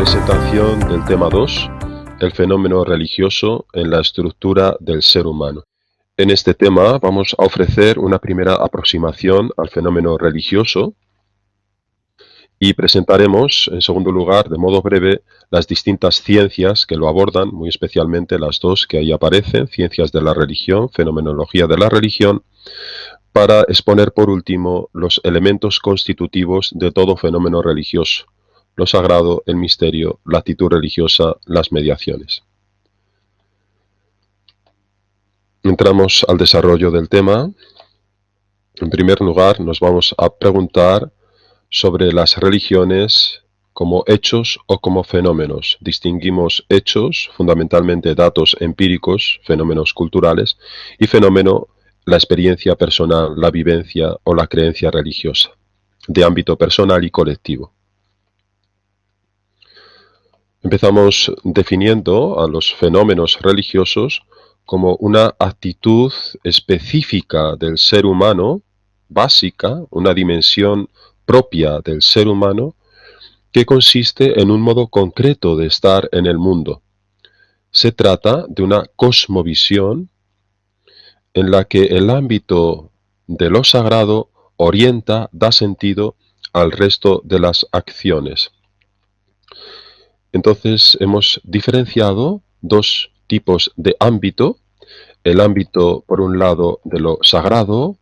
Presentación del tema 2, el fenómeno religioso en la estructura del ser humano. En este tema vamos a ofrecer una primera aproximación al fenómeno religioso y presentaremos, en segundo lugar, de modo breve, las distintas ciencias que lo abordan, muy especialmente las dos que ahí aparecen, ciencias de la religión, fenomenología de la religión, para exponer por último los elementos constitutivos de todo fenómeno religioso: lo sagrado, el misterio, la actitud religiosa, las mediaciones. Entramos al desarrollo del tema. En primer lugar, nos vamos a preguntar sobre las religiones como hechos o como fenómenos. Distinguimos hechos, fundamentalmente datos empíricos, fenómenos culturales, y fenómeno, la experiencia personal, la vivencia o la creencia religiosa, de ámbito personal y colectivo. Empezamos definiendo a los fenómenos religiosos como una actitud específica del ser humano, básica, una dimensión propia del ser humano, que consiste en un modo concreto de estar en el mundo. Se trata de una cosmovisión en la que el ámbito de lo sagrado orienta, da sentido al resto de las acciones. Entonces hemos diferenciado dos tipos de ámbito: el ámbito, por un lado, de lo sagrado,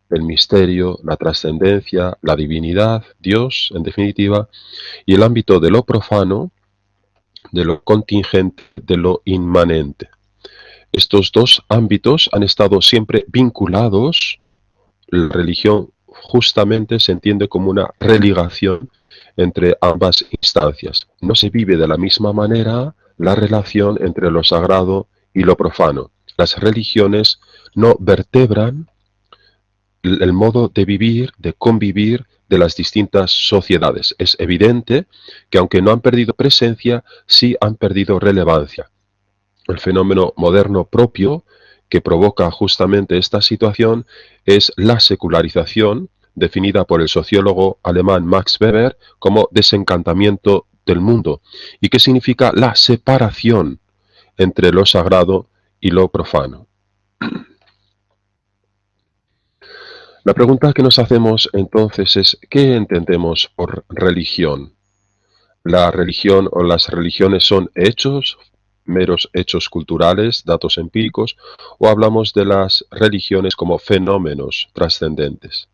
el misterio, la trascendencia, la divinidad, Dios, en definitiva, y el ámbito de lo profano, de lo contingente, de lo inmanente. Estos dos ámbitos han estado siempre vinculados. La religión justamente se entiende como una religación entre ambas instancias. No se vive de la misma manera la relación entre lo sagrado y lo profano. Las religiones no vertebran el modo de vivir, de convivir de las distintas sociedades. Es evidente que aunque no han perdido presencia, sí han perdido relevancia. El fenómeno moderno propio que provoca justamente esta situación es la secularización, definida por el sociólogo alemán Max Weber como desencantamiento del mundo, y que significa la separación entre lo sagrado y lo profano. La pregunta que nos hacemos entonces es: ¿qué entendemos por religión? ¿La religión o las religiones son hechos, meros hechos culturales, datos empíricos, o hablamos de las religiones como fenómenos trascendentes?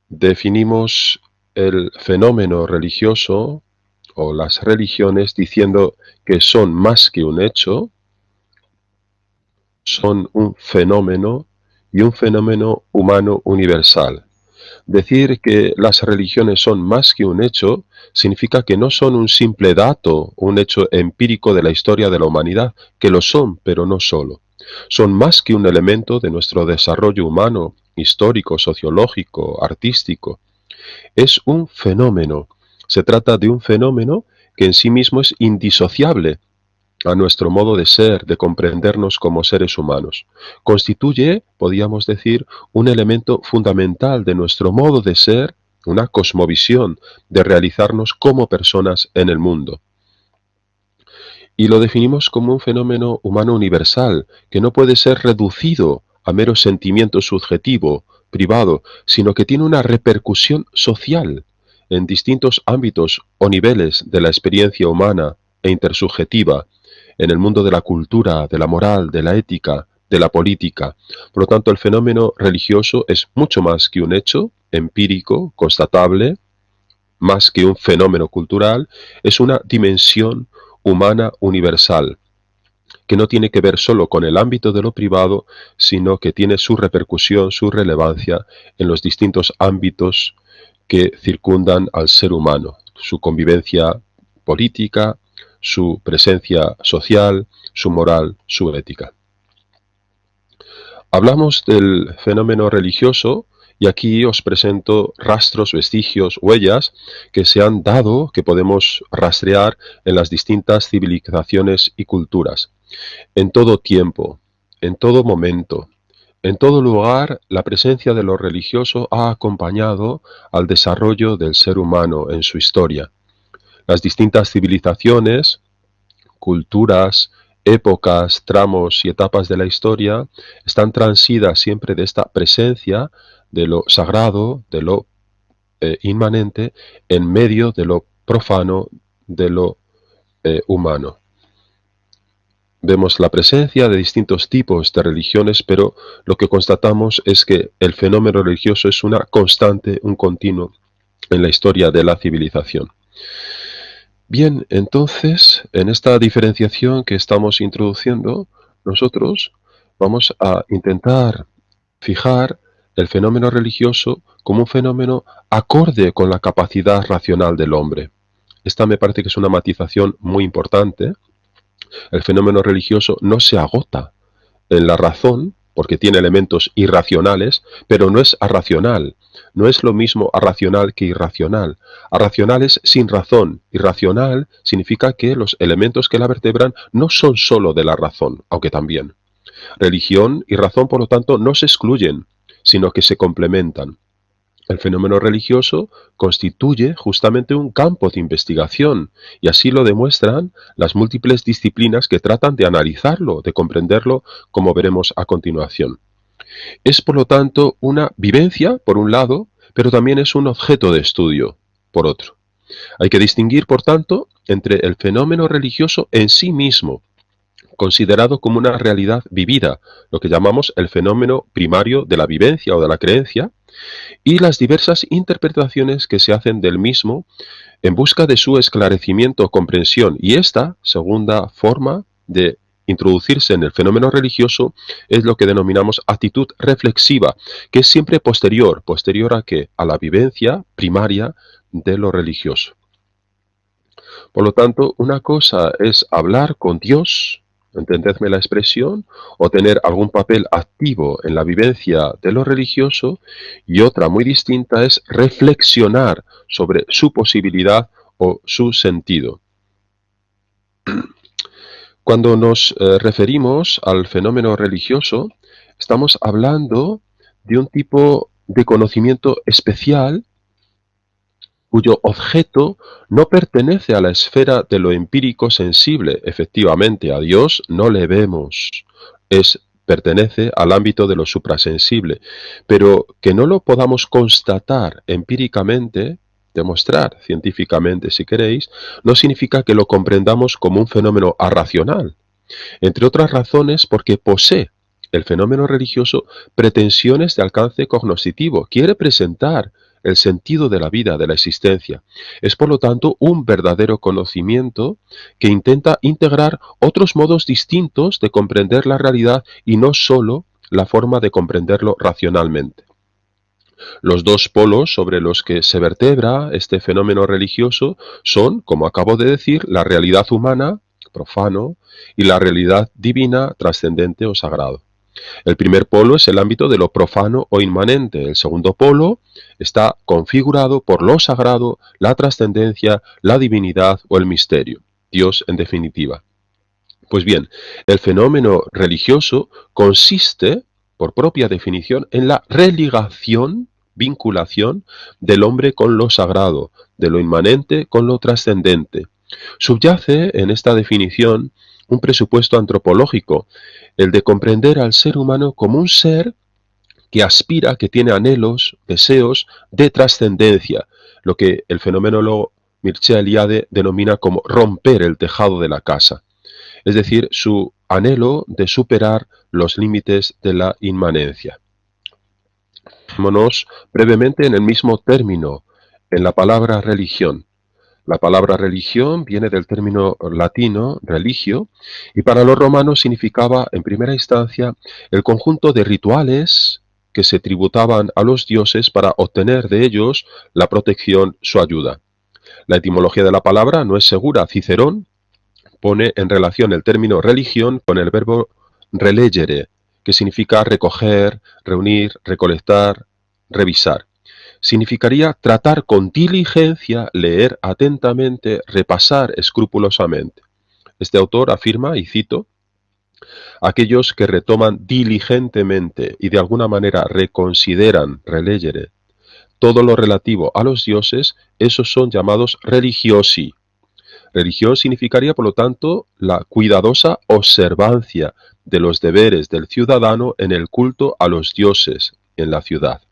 Definimos el fenómeno religioso o las religiones diciendo que son más que un hecho, son un fenómeno, y un fenómeno humano universal. Decir que las religiones son más que un hecho significa que no son un simple dato, un hecho empírico de la historia de la humanidad, que lo son, pero no solo. Son más que un elemento de nuestro desarrollo humano, histórico, sociológico, artístico. Es un fenómeno. Se trata de un fenómeno que en sí mismo es indisociable a nuestro modo de ser, de comprendernos como seres humanos. Constituye, podríamos decir, un elemento fundamental de nuestro modo de ser, una cosmovisión de realizarnos como personas en el mundo. Y lo definimos como un fenómeno humano universal, que no puede ser reducido a mero sentimiento subjetivo, privado, sino que tiene una repercusión social en distintos ámbitos o niveles de la experiencia humana e intersubjetiva, en el mundo de la cultura, de la moral, de la ética, de la política. Por lo tanto, el fenómeno religioso es mucho más que un hecho empírico, constatable, más que un fenómeno cultural, es una dimensión humana universal, que no tiene que ver solo con el ámbito de lo privado, sino que tiene su repercusión, su relevancia en los distintos ámbitos que circundan al ser humano, su convivencia política, su presencia social, su moral, su ética. Hablamos del fenómeno religioso y aquí os presento rastros, vestigios, huellas que se han dado, que podemos rastrear en las distintas civilizaciones y culturas. En todo tiempo, en todo momento, en todo lugar, la presencia de lo religioso ha acompañado al desarrollo del ser humano en su historia. Las distintas civilizaciones, culturas, épocas, tramos y etapas de la historia están transidas siempre de esta presencia de lo sagrado, de lo inmanente, en medio de lo profano, de lo humano. Vemos la presencia de distintos tipos de religiones, pero lo que constatamos es que el fenómeno religioso es una constante, un continuo en la historia de la civilización. Bien, entonces, en esta diferenciación que estamos introduciendo, nosotros vamos a intentar fijar el fenómeno religioso como un fenómeno acorde con la capacidad racional del hombre. Esta me parece que es una matización muy importante. El fenómeno religioso no se agota en la razón, porque tiene elementos irracionales, pero no es arracional. No es lo mismo arracional que irracional. Arracional es sin razón. Irracional significa que los elementos que la vertebran no son sólo de la razón, aunque también. Religión y razón, por lo tanto, no se excluyen, sino que se complementan. El fenómeno religioso constituye justamente un campo de investigación, y así lo demuestran las múltiples disciplinas que tratan de analizarlo, de comprenderlo, como veremos a continuación. Es, por lo tanto, una vivencia, por un lado, pero también es un objeto de estudio, por otro. Hay que distinguir, por tanto, entre el fenómeno religioso en sí mismo, considerado como una realidad vivida, lo que llamamos el fenómeno primario de la vivencia o de la creencia, y las diversas interpretaciones que se hacen del mismo en busca de su esclarecimiento o comprensión. Y esta segunda forma de introducirse en el fenómeno religioso es lo que denominamos actitud reflexiva, que es siempre posterior. ¿Posterior a qué? A la vivencia primaria de lo religioso. Por lo tanto, una cosa es hablar con Dios, entendedme la expresión, o tener algún papel activo en la vivencia de lo religioso, y otra muy distinta es reflexionar sobre su posibilidad o su sentido. Cuando nos referimos al fenómeno religioso, estamos hablando de un tipo de conocimiento especial cuyo objeto no pertenece a la esfera de lo empírico sensible. Efectivamente, a Dios no le vemos, pertenece al ámbito de lo suprasensible, pero que no lo podamos constatar empíricamente, demostrar científicamente si queréis, no significa que lo comprendamos como un fenómeno arracional, entre otras razones porque posee el fenómeno religioso pretensiones de alcance cognoscitivo, quiere presentar el sentido de la vida, de la existencia. Es por lo tanto un verdadero conocimiento que intenta integrar otros modos distintos de comprender la realidad y no sólo la forma de comprenderlo racionalmente. Los dos polos sobre los que se vertebra este fenómeno religioso son, como acabo de decir, la realidad humana, profano, y la realidad divina, trascendente o sagrado. El primer polo es el ámbito de lo profano o inmanente. El segundo polo está configurado por lo sagrado, la trascendencia, la divinidad o el misterio. Dios en definitiva. Pues bien, el fenómeno religioso consiste, por propia definición, en la religación, vinculación del hombre con lo sagrado, de lo inmanente con lo trascendente. Subyace en esta definición un presupuesto antropológico, el de comprender al ser humano como un ser que aspira, que tiene anhelos, deseos de trascendencia, lo que el fenomenólogo Mircea Eliade denomina como romper el tejado de la casa, es decir, su anhelo de superar los límites de la inmanencia. Vámonos brevemente en el mismo término, en la palabra religión. La palabra religión viene del término latino religio y para los romanos significaba en primera instancia el conjunto de rituales que se tributaban a los dioses para obtener de ellos la protección, su ayuda. La etimología de la palabra no es segura. Cicerón pone en relación el término religión con el verbo relegere, que significa recoger, reunir, recolectar, revisar. Significaría tratar con diligencia, leer atentamente, repasar escrupulosamente. Este autor afirma, y cito, aquellos que retoman diligentemente y de alguna manera reconsideran, relegere, todo lo relativo a los dioses, esos son llamados religiosi, Religión significaría, por lo tanto, la cuidadosa observancia de los deberes del ciudadano en el culto a los dioses en la ciudad.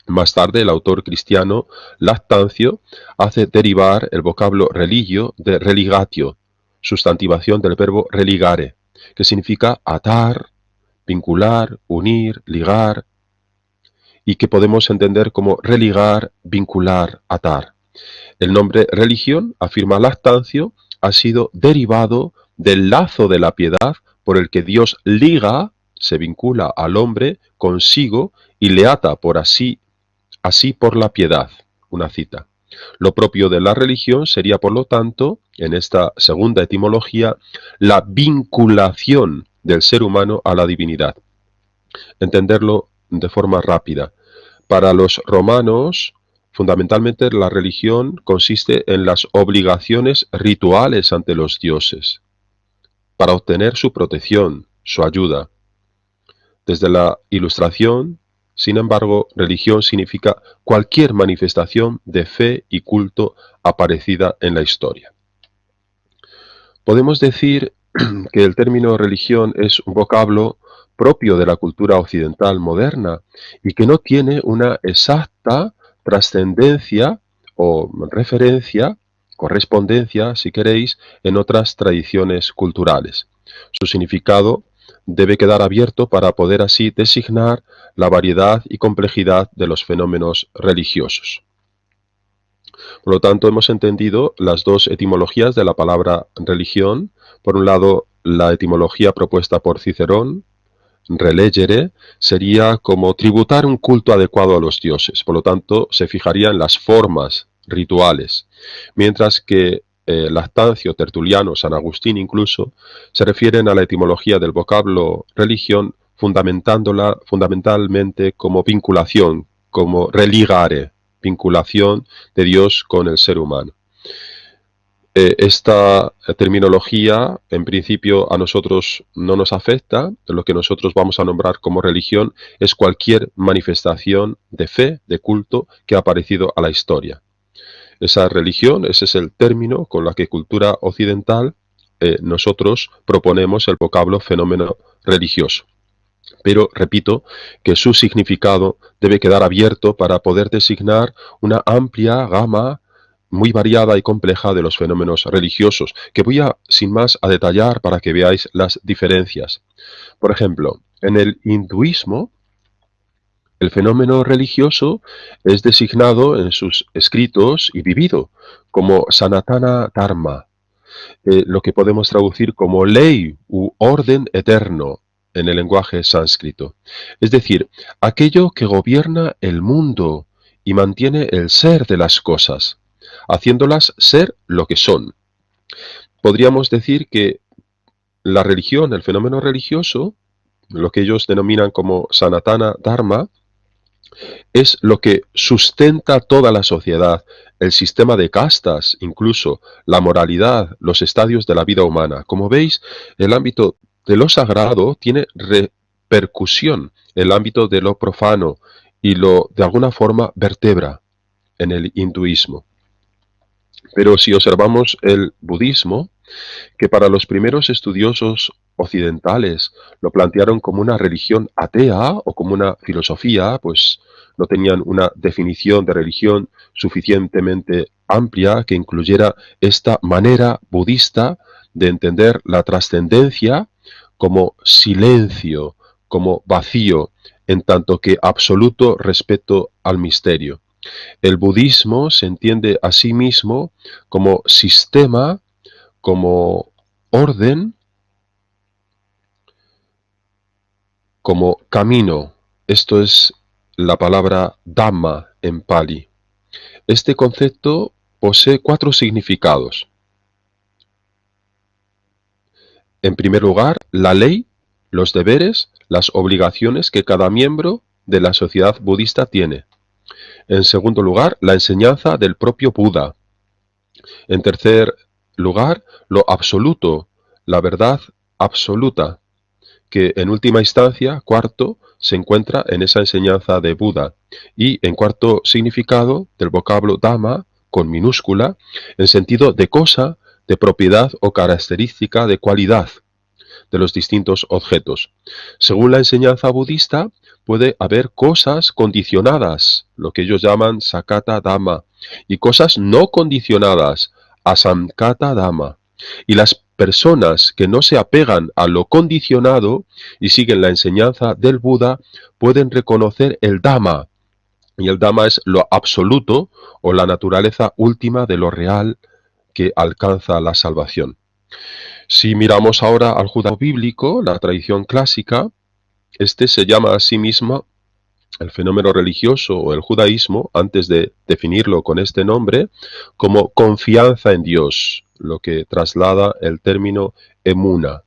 Más tarde, el autor cristiano Lactancio hace derivar el vocablo religio de religatio, sustantivación del verbo religare, que significa atar, vincular, unir, ligar, y que podemos entender como religar, vincular, atar. El nombre religión, afirma Lactancio, ha sido derivado del lazo de la piedad por el que Dios liga, se vincula al hombre consigo y le ata por así por la piedad. Una cita. Lo propio de la religión sería, por lo tanto, en esta segunda etimología, la vinculación del ser humano a la divinidad. Entenderlo de forma rápida. Para los romanos, fundamentalmente la religión consiste en las obligaciones rituales ante los dioses, para obtener su protección, su ayuda. Desde la Ilustración, sin embargo, religión significa cualquier manifestación de fe y culto aparecida en la historia. Podemos decir que el término religión es un vocablo propio de la cultura occidental moderna y que no tiene una exacta trascendencia o referencia, correspondencia, si queréis, en otras tradiciones culturales. Su significado debe quedar abierto para poder así designar la variedad y complejidad de los fenómenos religiosos. Por lo tanto, hemos entendido las dos etimologías de la palabra religión. Por un lado, la etimología propuesta por Cicerón, relegere, sería como tributar un culto adecuado a los dioses. Por lo tanto, se fijaría en las formas rituales. Mientras que Lactancio, Tertuliano, San Agustín incluso, se refieren a la etimología del vocablo religión, fundamentándola fundamentalmente como vinculación, como religare, vinculación de Dios con el ser humano. Esta terminología, en principio, a nosotros no nos afecta. Lo que nosotros vamos a nombrar como religión es cualquier manifestación de fe, de culto, que ha aparecido a la historia. Esa religión, ese es el término con la que cultura occidental nosotros proponemos el vocablo fenómeno religioso. Pero repito que su significado debe quedar abierto para poder designar una amplia gama muy variada y compleja de los fenómenos religiosos, que voy sin más a detallar para que veáis las diferencias. Por ejemplo, en el hinduismo, el fenómeno religioso es designado en sus escritos y vivido como Sanatana Dharma, lo que podemos traducir como ley u orden eterno en el lenguaje sánscrito. Es decir, aquello que gobierna el mundo y mantiene el ser de las cosas, haciéndolas ser lo que son. Podríamos decir que la religión, el fenómeno religioso, lo que ellos denominan como Sanatana Dharma, es lo que sustenta toda la sociedad, el sistema de castas, incluso la moralidad, los estadios de la vida humana. Como veis, el ámbito de lo sagrado tiene repercusión en el ámbito de lo profano y lo, de alguna forma, vertebra en el hinduismo. Pero si observamos el budismo, que para los primeros estudiosos occidentales lo plantearon como una religión atea o como una filosofía, pues no tenían una definición de religión suficientemente amplia que incluyera esta manera budista de entender la trascendencia como silencio, como vacío, en tanto que absoluto respeto al misterio. El budismo se entiende a sí mismo como sistema, como orden, como camino. Esto es la palabra Dhamma en Pali. Este concepto posee 4 significados. En primer lugar, la ley, los deberes, las obligaciones que cada miembro de la sociedad budista tiene. En segundo lugar, la enseñanza del propio Buda. En tercer lugar, lo absoluto, la verdad absoluta, que en última instancia, cuarto, se encuentra en esa enseñanza de Buda. Y en cuarto significado del vocablo Dhamma, con minúscula, en sentido de cosa, de propiedad o característica de cualidad de los distintos objetos. Según la enseñanza budista, puede haber cosas condicionadas, lo que ellos llaman sakata dhamma, y cosas no condicionadas, asankata dhamma. Y las personas que no se apegan a lo condicionado y siguen la enseñanza del Buda pueden reconocer el Dhamma, y el Dhamma es lo absoluto o la naturaleza última de lo real que alcanza la salvación. Si miramos ahora al judaísmo bíblico, la tradición clásica, este se llama a sí mismo el fenómeno religioso o el judaísmo, antes de definirlo con este nombre, como confianza en Dios, lo que traslada el término emuna.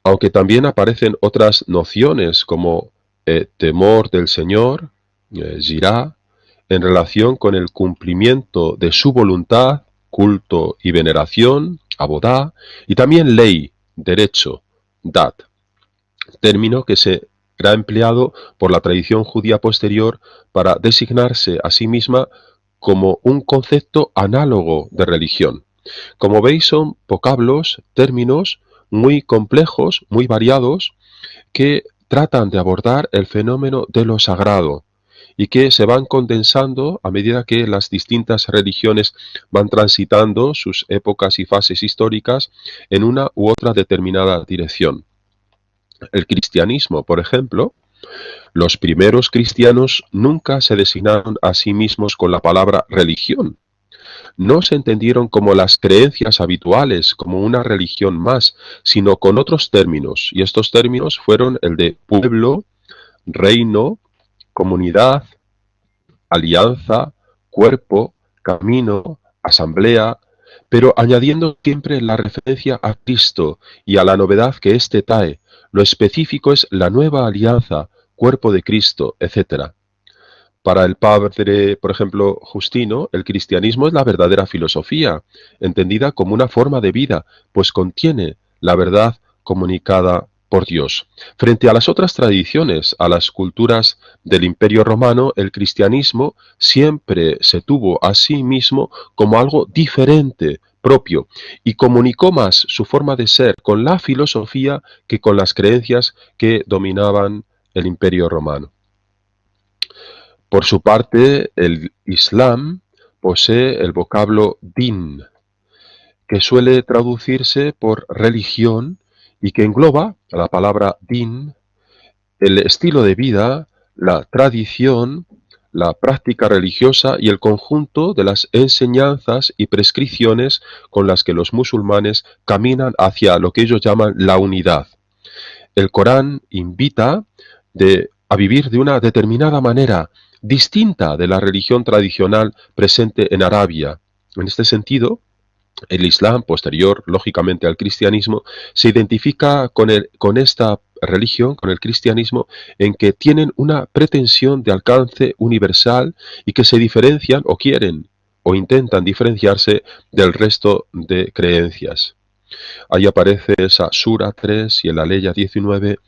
Aunque también aparecen otras nociones como temor del Señor, yirá, en relación con el cumplimiento de su voluntad, culto y veneración, abodá, y también ley, derecho, dat, término que será empleado por la tradición judía posterior para designarse a sí misma como un concepto análogo de religión. Como veis, son vocablos, términos muy complejos, muy variados, que tratan de abordar el fenómeno de lo sagrado y que se van condensando a medida que las distintas religiones van transitando sus épocas y fases históricas en una u otra determinada dirección. El cristianismo, por ejemplo, los primeros cristianos nunca se designaron a sí mismos con la palabra religión. No se entendieron como las creencias habituales, como una religión más, sino con otros términos, y estos términos fueron el de pueblo, reino, comunidad, alianza, cuerpo, camino, asamblea, pero añadiendo siempre la referencia a Cristo y a la novedad que éste trae. Lo específico es la nueva alianza, cuerpo de Cristo, etc. Para el padre, por ejemplo, Justino, el cristianismo es la verdadera filosofía, entendida como una forma de vida, pues contiene la verdad comunicada por Dios. Frente a las otras tradiciones, a las culturas del Imperio Romano, el cristianismo siempre se tuvo a sí mismo como algo diferente, propio, y comunicó más su forma de ser con la filosofía que con las creencias que dominaban el Imperio Romano. Por su parte, el Islam posee el vocablo din, que suele traducirse por religión y que engloba la palabra din, el estilo de vida, la tradición, la práctica religiosa y el conjunto de las enseñanzas y prescripciones con las que los musulmanes caminan hacia lo que ellos llaman la unidad. El Corán invita a vivir de una determinada manera, distinta de la religión tradicional presente en Arabia. En este sentido, el Islam, posterior lógicamente al cristianismo, se identifica con esta religión, con el cristianismo, en que tienen una pretensión de alcance universal y que se diferencian o quieren o intentan diferenciarse del resto de creencias. Ahí aparece esa Sura 3 y en la Leya 19,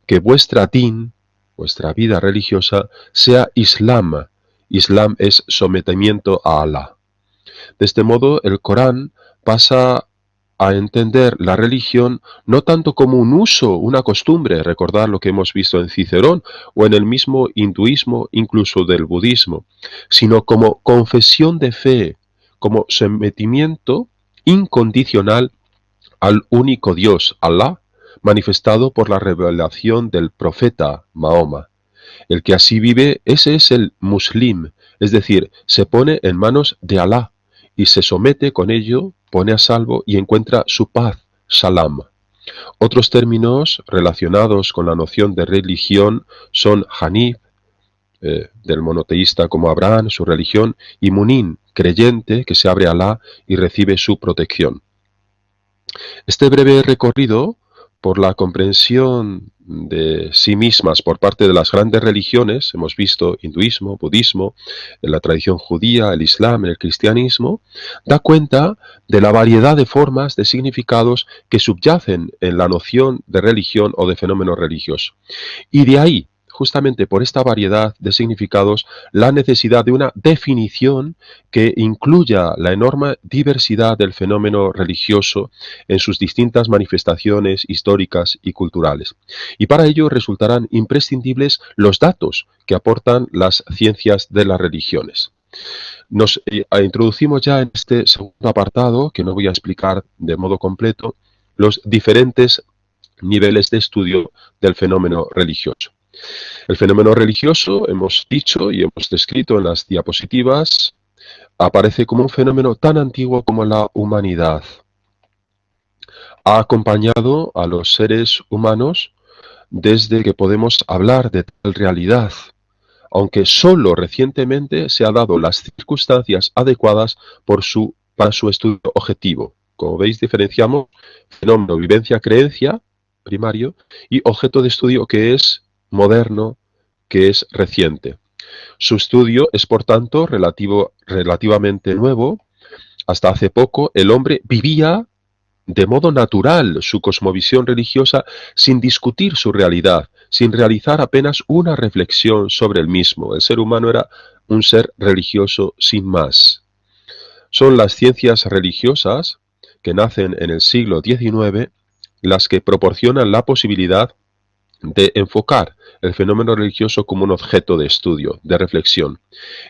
que vuestra din, vuestra vida religiosa, sea Islam. Islam es sometimiento a Alá. De este modo, el Corán pasa a entender la religión no tanto como un uso, una costumbre, recordar lo que hemos visto en Cicerón o en el mismo hinduismo, incluso del budismo, sino como confesión de fe, como sometimiento incondicional al único Dios, Alá, manifestado por la revelación del profeta Mahoma. El que así vive, ese es el muslim, es decir, se pone en manos de Alá y se somete con ello, pone a salvo y encuentra su paz, salam. Otros términos relacionados con la noción de religión son Hanif, del monoteísta como Abraham, su religión, y Munin, creyente que se abre a Alá y recibe su protección. Este breve recorrido por la comprensión de sí mismas por parte de las grandes religiones, hemos visto hinduismo, budismo, en la tradición judía, el islam, el cristianismo, da cuenta de la variedad de formas, de significados que subyacen en la noción de religión o de fenómeno religioso. Y de ahí, justamente por esta variedad de significados, la necesidad de una definición que incluya la enorme diversidad del fenómeno religioso en sus distintas manifestaciones históricas y culturales. Y para ello resultarán imprescindibles los datos que aportan las ciencias de las religiones. Nos introducimos ya en este segundo apartado, que no voy a explicar de modo completo, los diferentes niveles de estudio del fenómeno religioso. El fenómeno religioso, hemos dicho y hemos descrito en las diapositivas, aparece como un fenómeno tan antiguo como la humanidad. Ha acompañado a los seres humanos desde que podemos hablar de tal realidad, aunque solo recientemente se han dado las circunstancias adecuadas para su estudio objetivo. Como veis, diferenciamos fenómeno, vivencia, creencia, primario, y objeto de estudio que es moderno, que es reciente. Su estudio es, por tanto, relativamente nuevo. Hasta hace poco el hombre vivía de modo natural su cosmovisión religiosa sin discutir su realidad, sin realizar apenas una reflexión sobre el mismo. El ser humano era un ser religioso sin más. Son las ciencias religiosas que nacen en el siglo XIX las que proporcionan la posibilidad de enfocar el fenómeno religioso como un objeto de estudio, de reflexión.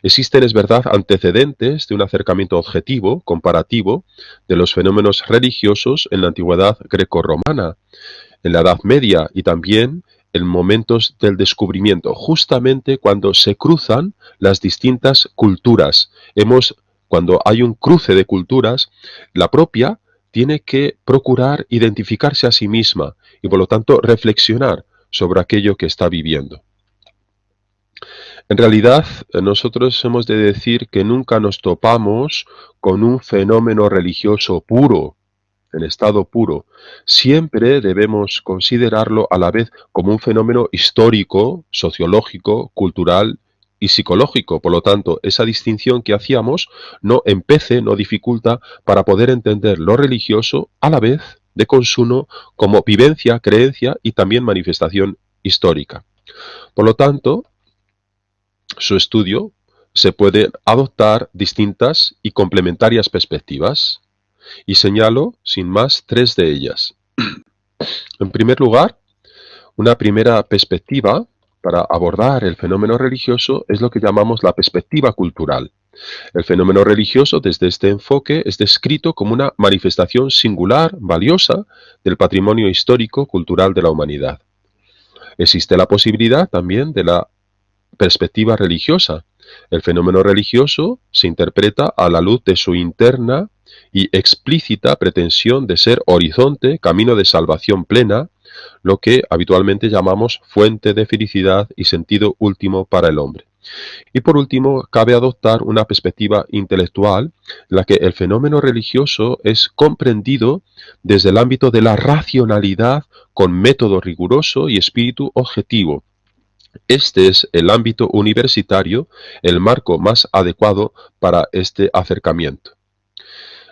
Existen, es verdad, antecedentes de un acercamiento objetivo, comparativo, de los fenómenos religiosos en la antigüedad grecorromana, en la Edad Media y también en momentos del descubrimiento, justamente cuando se cruzan las distintas culturas. Cuando hay un cruce de culturas, la propia tiene que procurar identificarse a sí misma y por lo tanto reflexionar sobre aquello que está viviendo. En realidad, nosotros hemos de decir que nunca nos topamos con un fenómeno religioso puro, en estado puro. Siempre debemos considerarlo a la vez como un fenómeno histórico, sociológico, cultural y psicológico. Por lo tanto, esa distinción que hacíamos no dificulta para poder entender lo religioso a la vez de consumo como vivencia, creencia y también manifestación histórica. Por lo tanto, su estudio se pueden adoptar distintas y complementarias perspectivas, y señalo, sin más, tres de ellas. En primer lugar, una primera perspectiva para abordar el fenómeno religioso es lo que llamamos la perspectiva cultural. El fenómeno religioso, desde este enfoque, es descrito como una manifestación singular, valiosa, del patrimonio histórico cultural de la humanidad. Existe la posibilidad también de la perspectiva religiosa. El fenómeno religioso se interpreta a la luz de su interna y explícita pretensión de ser horizonte, camino de salvación plena, lo que habitualmente llamamos fuente de felicidad y sentido último para el hombre. Y por último, cabe adoptar una perspectiva intelectual en la que el fenómeno religioso es comprendido desde el ámbito de la racionalidad con método riguroso y espíritu objetivo. Este es el ámbito universitario, el marco más adecuado para este acercamiento.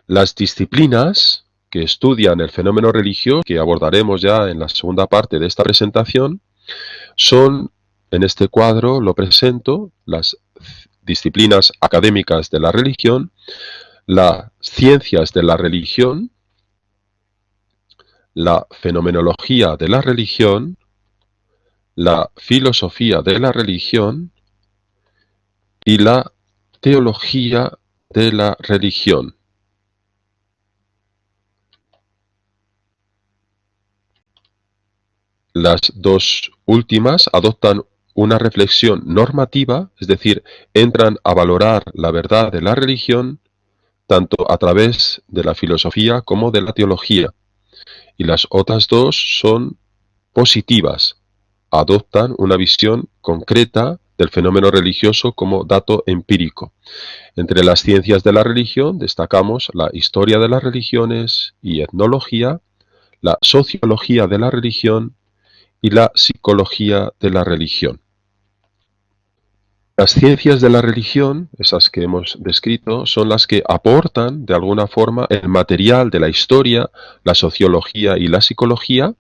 Las disciplinas que estudian el fenómeno religioso, que abordaremos ya en la segunda parte de esta presentación, son, en este cuadro lo presento, las disciplinas académicas de la religión, las ciencias de la religión, la fenomenología de la religión, la filosofía de la religión y la teología de la religión. Las dos últimas adoptan una reflexión normativa, es decir, entran a valorar la verdad de la religión tanto a través de la filosofía como de la teología. Y las otras dos son positivas, adoptan una visión concreta del fenómeno religioso como dato empírico. Entre las ciencias de la religión destacamos la historia de las religiones y etnología, la sociología de la religión y la psicología de la religión. Las ciencias de la religión, esas que hemos descrito, son las que aportan de alguna forma el material de la historia, la sociología y la psicología,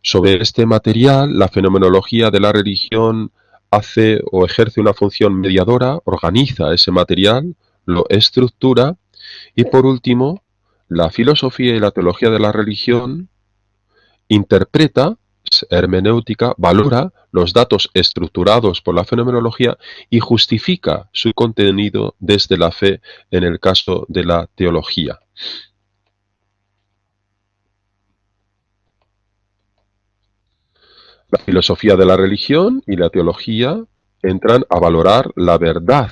Sobre este material, la fenomenología de la religión hace o ejerce una función mediadora, organiza ese material, lo estructura y por último, la filosofía y la teología de la religión interpreta, hermenéutica, valora los datos estructurados por la fenomenología y justifica su contenido desde la fe en el caso de la teología. La filosofía de la religión y la teología entran a valorar la verdad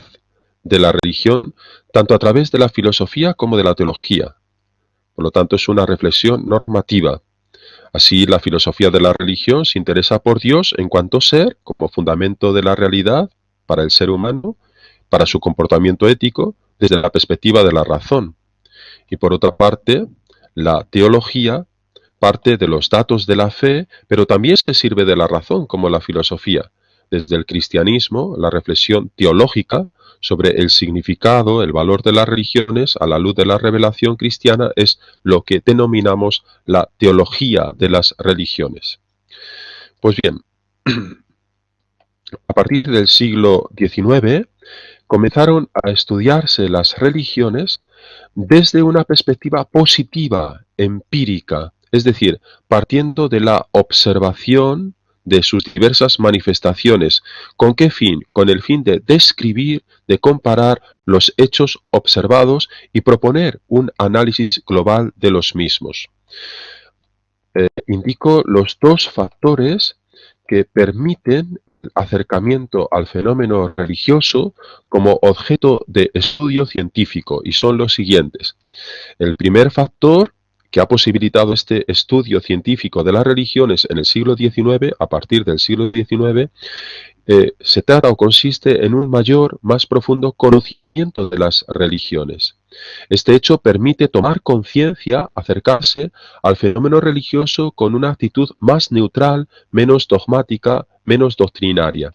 de la religión tanto a través de la filosofía como de la teología. Por lo tanto, es una reflexión normativa. Así, la filosofía de la religión se interesa por Dios en cuanto ser, como fundamento de la realidad para el ser humano, para su comportamiento ético, desde la perspectiva de la razón. Y por otra parte, la teología parte de los datos de la fe, pero también se sirve de la razón, como la filosofía. Desde el cristianismo, la reflexión teológica sobre el significado, el valor de las religiones a la luz de la revelación cristiana es lo que denominamos la teología de las religiones. Pues bien, a partir del siglo XIX comenzaron a estudiarse las religiones desde una perspectiva positiva, empírica, es decir, partiendo de la observación de sus diversas manifestaciones. ¿Con qué fin? Con el fin de describir, de comparar los hechos observados y proponer un análisis global de los mismos. Indico los dos factores que permiten el acercamiento al fenómeno religioso como objeto de estudio científico y son los siguientes. El primer factor que ha posibilitado este estudio científico de las religiones en el siglo XIX, a partir del siglo XIX, se trata o consiste en un mayor, más profundo conocimiento de las religiones. Este hecho permite tomar conciencia, acercarse al fenómeno religioso con una actitud más neutral, menos dogmática, menos doctrinaria.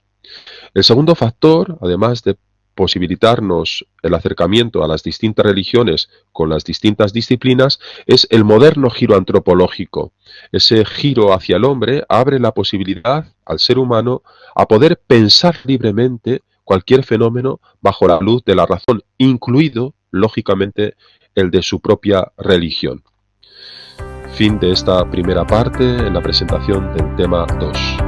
El segundo factor, además de posibilitarnos el acercamiento a las distintas religiones con las distintas disciplinas, es el moderno giro antropológico. Ese giro hacia el hombre abre la posibilidad al ser humano a poder pensar libremente cualquier fenómeno bajo la luz de la razón, incluido, lógicamente, el de su propia religión. Fin de esta primera parte en la presentación del tema 2.